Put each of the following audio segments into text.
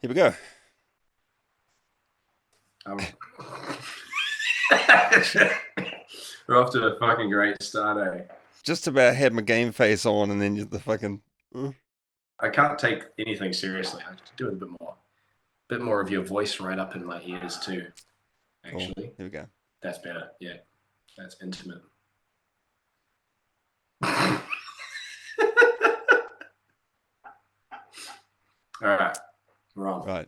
Here we go. Um, we're off to a fucking great start, eh? Just about had my game face on, and then the fucking. I can't take anything seriously. I have to do it a bit more of your voice right up in my ears too. Cool. Actually, Here we go. that's better. Yeah, that's intimate. All right, we're on. Right.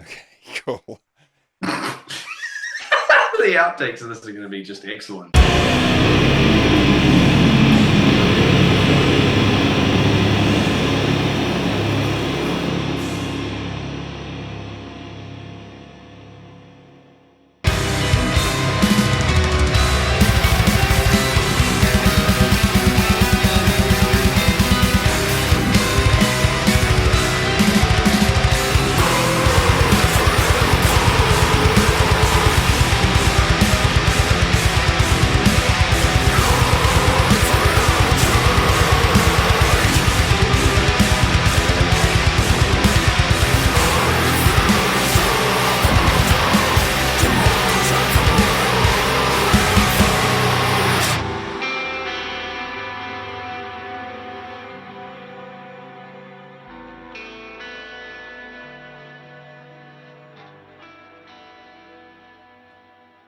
Okay. Cool. The outtakes of this are going to be just excellent.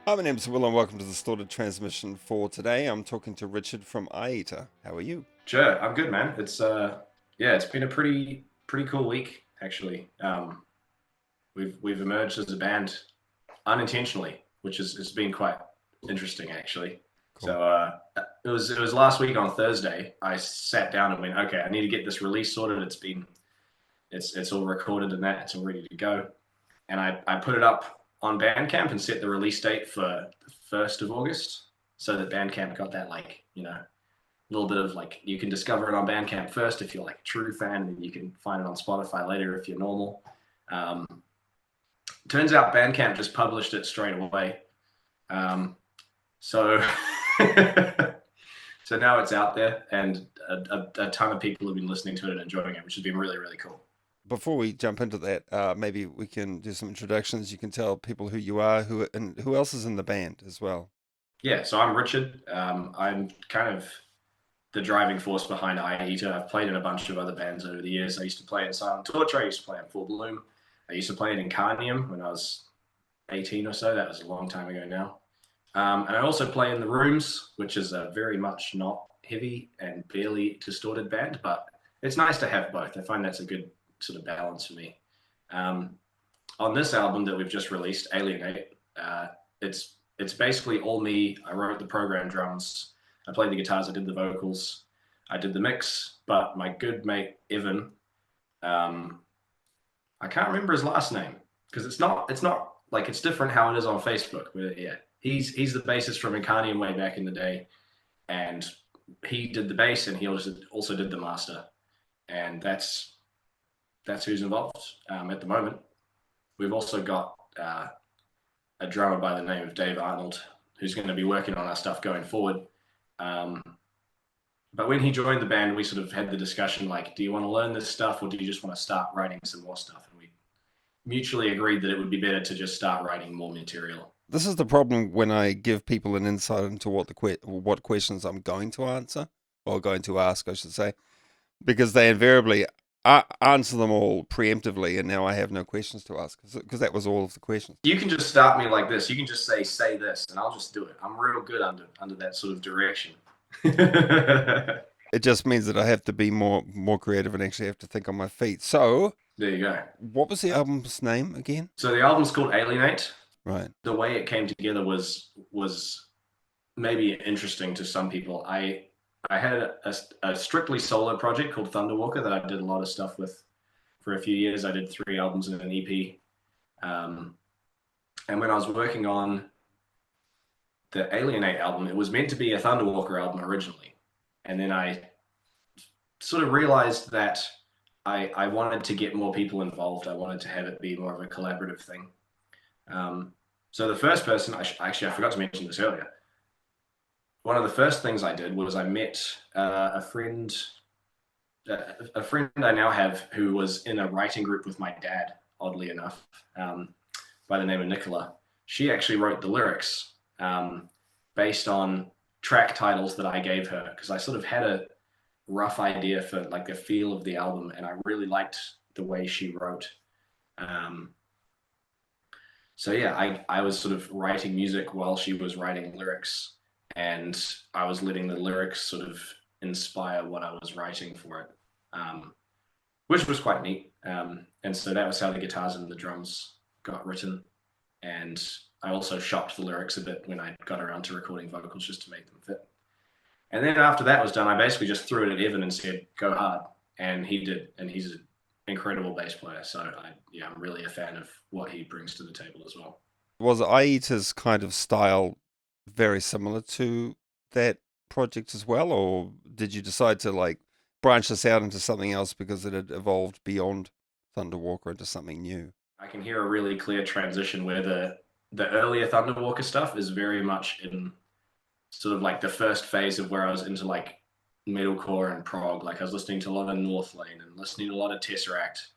Hi, my name's Will, and welcome to the Distorted Transmission for today. I'm talking to Richard from IETA. How are you? Sure, I'm good, man. Yeah, it's been a pretty cool week actually. We've emerged as a band unintentionally, which is it's been quite interesting actually. Cool. So it was last week on Thursday. I sat down and went, okay, I need to get this release sorted. It's all recorded and that it's all ready to go, and I put it up on Bandcamp and set the release date for the 1st of August, so that Bandcamp got that a little bit of like you can discover it on Bandcamp first if you're like a true fan, and you can find it on Spotify later if you're normal. Um, Turns out Bandcamp just published it straight away. So so now it's out there, and a ton of people have been listening to it and enjoying it, which has been really, really cool. Before we jump into that, maybe we can do some introductions. You can tell people who you are, who else is in the band as well. Yeah, so I'm Richard. I'm kind of the driving force behind IETA. I've played in a bunch of other bands over the years. I used to play in Silent Torture. I used to play in Full Bloom. I used to play in Incarnium when I was 18 or so. That was a long time ago now. And I also play in The Rooms, which is a very much not heavy and barely distorted band, but it's nice to have both. I find that's a good sort of balance for me. Um, on this album that we've just released, Alienate, it's basically all me. I wrote the program drums, I played the guitars, I did the vocals, I did the mix. But my good mate Evan, um, I can't remember his last name because it's not like it's different how it is on Facebook. But yeah, he's the bassist from Incarnium way back in the day, and he did the bass and he also did the master, and that's who's involved at the moment. We've also got a drummer by the name of Dave Arnold who's going to be working on our stuff going forward. Um, but when he joined the band, we sort of had the discussion like, do you want to learn this stuff or do you just want to start writing some more stuff? And we mutually agreed that it would be better to just start writing more material. This is the problem when I give people an insight into what questions I'm going to answer, or going to ask, I should say, because they invariably answer them all preemptively, and now I have no questions to ask because that was all of the questions. You can just start me like this. You can just say this, and I'll just do it. I'm real good under that sort of direction. It just means that I have to be more creative and actually have to think on my feet. So, There you go. what was the album's name again? So the album's called Alienate. Right. The way it came together was maybe interesting to some people. I had a strictly solo project called Thunderwalker that I did a lot of stuff with for a few years. I did 3 albums and an EP. And when I was working on the Alienate album, it was meant to be a Thunderwalker album originally. And then I sort of realized that I wanted to get more people involved. I wanted to have it be more of a collaborative thing. So the first person, actually, I forgot to mention this earlier. One of the first things I did was I met a friend I now have who was in a writing group with my dad oddly enough, by the name of Nicola. She actually wrote the lyrics based on track titles that I gave her, because I sort of had a rough idea for like the feel of the album, and I really liked the way she wrote. Um, so yeah, I was sort of writing music while she was writing lyrics, and I was letting the lyrics sort of inspire what I was writing for it, which was quite neat. And so that was how the guitars and the drums got written. And I also shopped the lyrics a bit when I got around to recording vocals just to make them fit. And then after that was done, I basically just threw it at Evan and said, "Go hard," and he did. And he's an incredible bass player. So I'm really a fan of what he brings to the table as well. Was Aita's kind of style very similar to that project as well, or did you decide to like branch this out into something else because it had evolved beyond Thunderwalker into something new? I can hear a really clear transition where the earlier Thunderwalker stuff is very much in sort of like the first phase of where I was into like metalcore and prog. Like I was listening to a lot of Northlane and listening to a lot of Tesseract.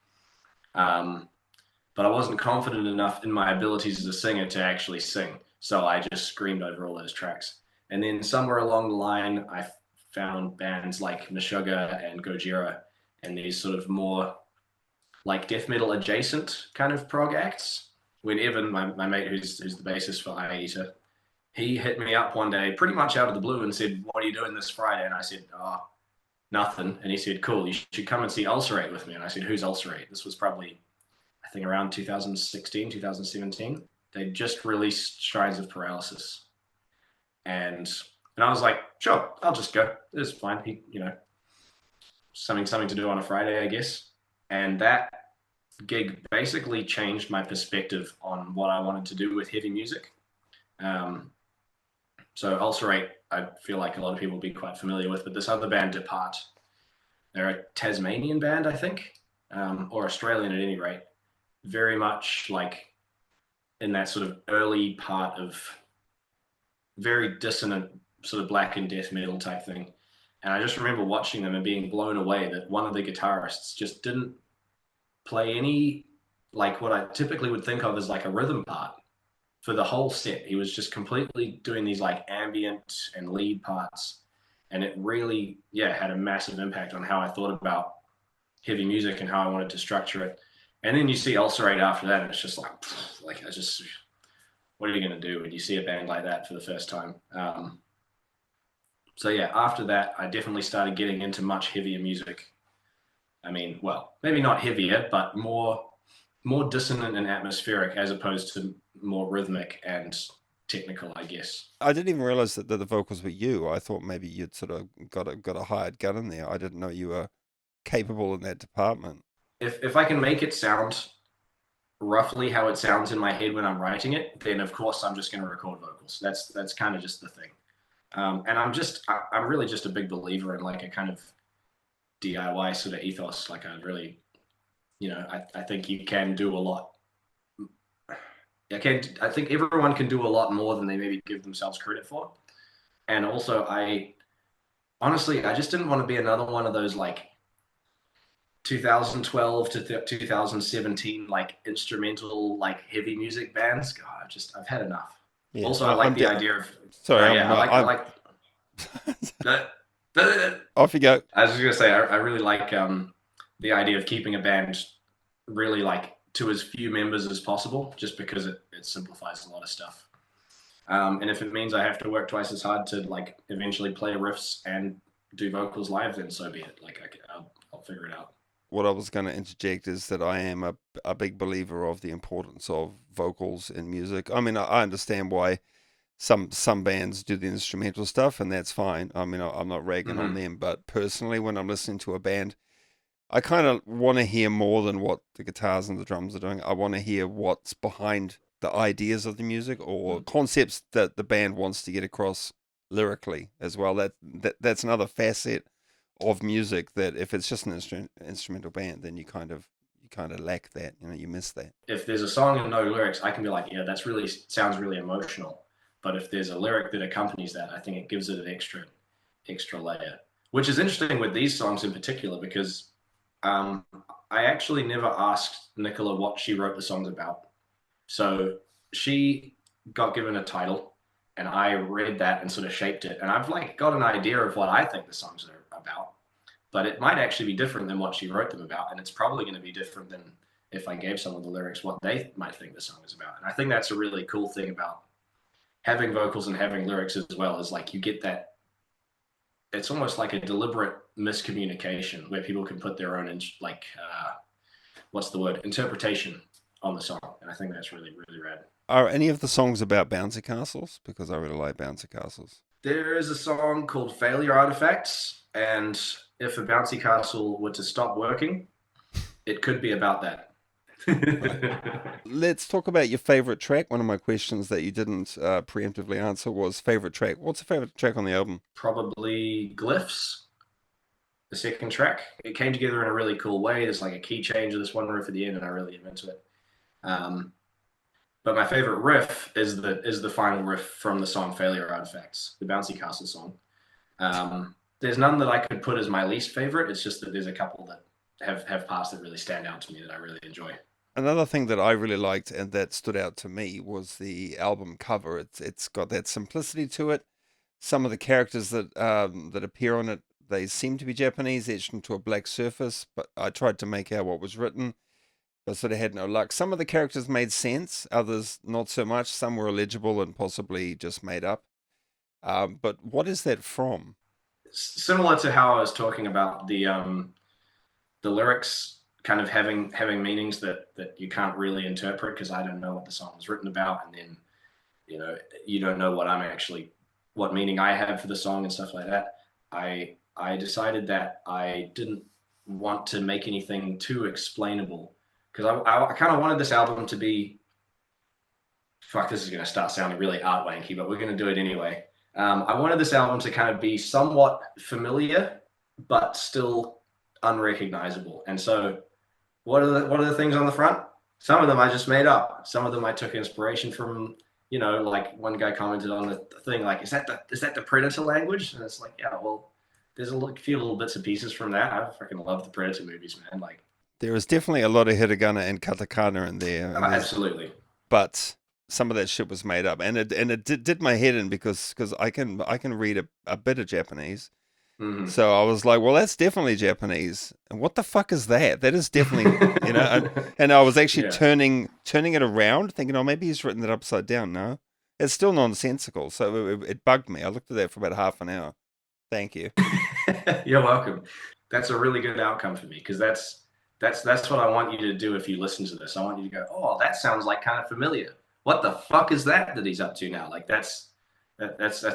But I wasn't confident enough in my abilities as a singer to actually sing. So I just screamed over all those tracks. And then somewhere along the line, I found bands like Meshuggah and Gojira and these sort of more like death metal adjacent kind of prog acts. When Evan, my mate who's the bassist for Aita, he hit me up one day pretty much out of the blue and said, "What are you doing this Friday?" And I said, "Oh, nothing." And he said, "Cool, you should come and see Ulcerate with me." And I said, "Who's Ulcerate?" This was probably, I think, around 2016, 2017. They just released Shrines of Paralysis. And I was like, "Sure, I'll just go. It's fine." Something to do on a Friday, I guess. And that gig basically changed my perspective on what I wanted to do with heavy music. So Ulcerate, I feel like a lot of people will be quite familiar with, but this other band, Depart, they're a Tasmanian band, I think, or Australian at any rate, very much like in that sort of early part of very dissonant sort of black and death metal type thing. And I just remember watching them and being blown away that one of the guitarists just didn't play any, like what I typically would think of as like a rhythm part for the whole set. He was just completely doing these like ambient and lead parts. And it really, had a massive impact on how I thought about heavy music and how I wanted to structure it. And then you see Ulcerate after that, and it's just like what are you going to do when you see a band like that for the first time? So after that, I definitely started getting into much heavier music. I mean, well, maybe not heavier, but more dissonant and atmospheric as opposed to more rhythmic and technical, I guess. I didn't even realize that the vocals were you. I thought maybe you'd sort of got a hired gun in there. I didn't know you were capable in that department. If I can make it sound roughly how it sounds in my head when I'm writing it, then of course I'm just going to record vocals. That's kind of just the thing. And I'm really just a big believer in like a kind of DIY sort of ethos. Like I really, I think you can do a lot. I think everyone can do a lot more than they maybe give themselves credit for. And also I just didn't want to be another one of those like 2012 to 2017 like instrumental like heavy music bands. God, I've had enough. Yeah, also, I like the idea of. Sorry, I like. Off you go. I was just gonna say I really like the idea of keeping a band really like to as few members as possible, just because it simplifies a lot of stuff. And if it means I have to work twice as hard to like eventually play riffs and do vocals live, then so be it. Like I'll figure it out. What I was going to interject is that I am a big believer of the importance of vocals in music. I mean, I understand why some bands do the instrumental stuff, and that's fine. I mean, I'm not ragging on them, but personally, when I'm listening to a band, I kind of want to hear more than what the guitars and the drums are doing. I want to hear what's behind the ideas of the music or concepts that the band wants to get across lyrically as well. That's another facet of music that if it's just an instrumental band, then you kind of lack that. You miss that. If there's a song and no lyrics, I can be like, yeah, that's really sounds really emotional. But if there's a lyric that accompanies that, I think it gives it an extra layer. Which is interesting with these songs in particular because I actually never asked Nicola what she wrote the songs about. So she got given a title, and I read that and sort of shaped it. And I've like got an idea of what I think the songs are about, but it might actually be different than what she wrote them about, and it's probably going to be different than if I gave someone the lyrics what they might think the song is about. And I think that's a really cool thing about having vocals and having lyrics as well, is like you get that. It's almost like a deliberate miscommunication where people can put their own like what's the word, interpretation on the song, and I think that's really really rad. Are any of the songs about bouncy castles? Because I really like bouncy castles. There is a song called Failure Artifacts, and if a bouncy castle were to stop working, it could be about that. Right. Let's talk about your favorite track. One of my questions that you didn't preemptively answer was favorite track. What's the favorite track on the album? Probably Glyphs, the second track. It came together in a really cool way. There's like a key change of this one riff at the end, and I really am into it. Um, but my favorite riff is the final riff from the song Failure Artifacts, the bouncy castle song. There's none that I could put as my least favorite. It's just that there's a couple that have parts that really stand out to me that I really enjoy. Another thing that I really liked and that stood out to me was the album cover. It's got that simplicity to it. Some of the characters that appear on it, they seem to be Japanese, etched into a black surface. But I tried to make out what was written, but sort of had no luck. Some of the characters made sense, others not so much. Some were illegible and possibly just made up. But what is that from? Similar to how I was talking about the lyrics kind of having meanings that you can't really interpret because I don't know what the song was written about, and then you don't know what meaning I have for the song and stuff like that. I decided that I didn't want to make anything too explainable because I kind of wanted this album to be, fuck, this is going to start sounding really art wanky, but we're going to do it anyway. I wanted this album to kind of be somewhat familiar, but still unrecognizable. And so, what are the things on the front? Some of them I just made up. Some of them I took inspiration from. Like one guy commented on the thing, like, is that the Predator language? And it's like, yeah, well, there's a few little bits and pieces from that. I freaking love the Predator movies, man. Like, There is definitely a lot of hiragana and katakana in there, and absolutely. but some of that shit was made up, and it did my head in because I can read a bit of Japanese, Mm-hmm. so I was like, well, that's definitely Japanese, and what the fuck is that? That is definitely and I was actually Yeah. turning it around, thinking, oh, maybe he's written it upside down. No, it's still nonsensical, so it bugged me. I looked at that for about half an hour. Thank you. You're welcome. That's a really good outcome for me because that's what I want you to do if you listen to this. I want you to go, oh, that sounds like kind of familiar. What the fuck is that he's up to now? Like that's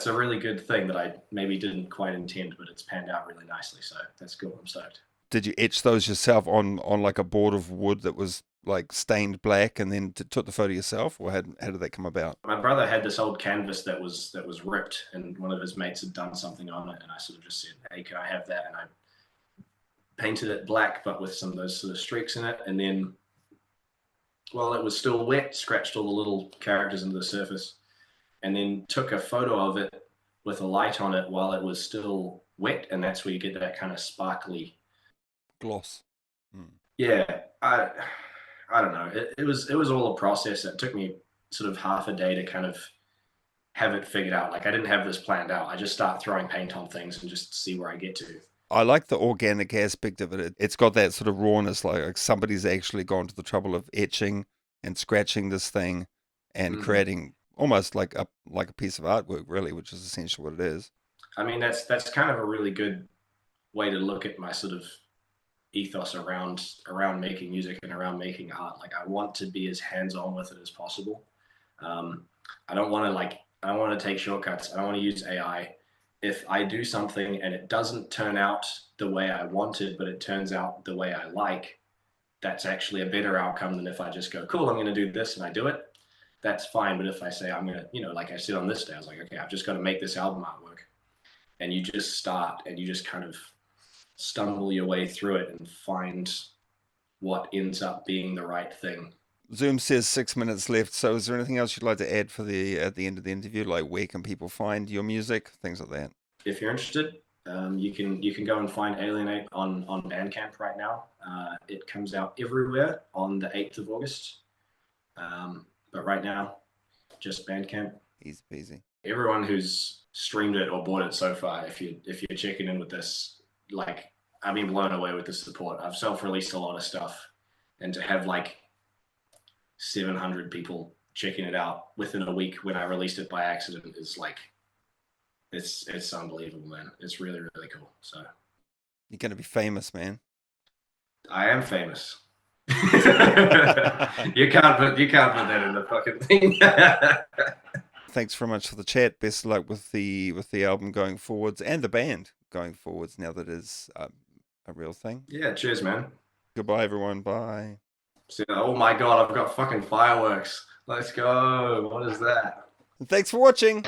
a really good thing that I maybe didn't quite intend, but it's panned out really nicely. So that's cool. I'm stoked. Did you etch those yourself on like a board of wood that was like stained black, and then took the photo yourself, or how did that come about? My brother had this old canvas that was ripped, and one of his mates had done something on it, and I sort of just said, "Hey, can I have that?" And I painted it black, but with some of those sort of streaks in it, and then while it was still wet, scratched all the little characters into the surface, and then took a photo of it with a light on it while it was still wet, and that's where you get that kind of sparkly. Gloss. Hmm. Yeah, I don't know. It was all a process. It took me sort of half a day to kind of have it figured out. Like I didn't have this planned out. I just start throwing paint on things and just see where I get to. I like the organic aspect of it. It's got that sort of rawness, like somebody's actually gone to the trouble of etching and scratching this thing and Mm-hmm. creating almost like a piece of artwork, really, which is essentially what it is. I mean, that's kind of a really good way to look at my sort of ethos around making music and around making art. Like I want to be as hands on with it as possible. Um, I don't want to I don't want to take shortcuts. I don't want to use AI. If I do something and it doesn't turn out the way I wanted, but it turns out the way I like, that's actually a better outcome than if I just go, cool, I'm going to do this and I do it. That's fine. But if I say I'm going to, like I said on this day, I was like, okay, I've just got to make this album artwork. And you just start and you just kind of stumble your way through it and find what ends up being the right thing. Zoom says 6 minutes left. So, is there anything else you'd like to add for the at the end of the interview? Like, where can people find your music, things like that? If you're interested, you can go and find Alienate on Bandcamp right now. It comes out everywhere on the 8th of August. But right now, just Bandcamp. Easy peasy. Everyone who's streamed it or bought it so far, if you're checking in with this, like, I've been blown away with the support. I've self-released a lot of stuff, and to have like 700 people checking it out within a week when I released it by accident is like, it's unbelievable, man. It's really, really cool. So you're gonna be famous, man. I am famous. you can't put that in the fucking thing. Thanks very much for the chat. Best of luck with the album going forwards and the band going forwards now that it's a real thing. Yeah, cheers, man. Goodbye, everyone. Bye. Oh my god, I've got fucking fireworks. Let's go. What is that? And thanks for watching.